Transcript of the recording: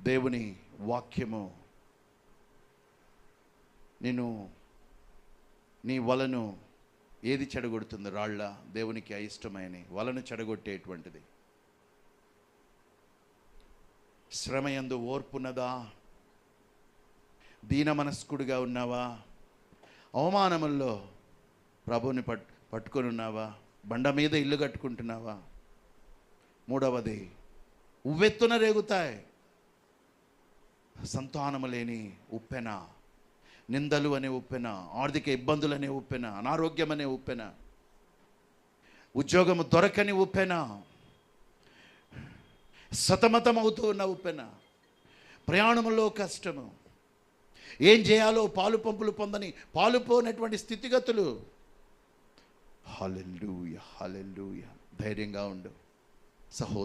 దేవుని వాక్యము నీ వలను ఏది చెడగొడుతుంది? రాళ్ళ, దేవునికి అయిష్టమైన వలను చెడగొట్టేటువంటిది. శ్రమయందు ఓర్పున్నదా? దీన మనస్కుడిగా ఉన్నావా? అవమానముల్లో ప్రభువుని పట్టుకొని ఉన్నావా? బండ మీద ఇల్లు కట్టుకుంటున్నావా? మూడవది, ఉవ్వెత్తున రేగుతాయి సంతానము లేని ఉప్పెన, నిందలు అనే ఉప్పెన, ఆర్థిక ఇబ్బందులు అనే ఉప్పెన, అనారోగ్యం అనే ఉప్పెన, ఉద్యోగము దొరకని ఉప్పెన, సతమతమవుతూ ఉన్న ఉప్పెన, ప్రయాణంలో కష్టము, ఏం చేయాలో పాలు పంపులు పొందని పాలుపోనటువంటి స్థితిగతులు. హల్లెలూయా, హల్లెలూయా. ధైర్యంగా ఉండు సహోదరు.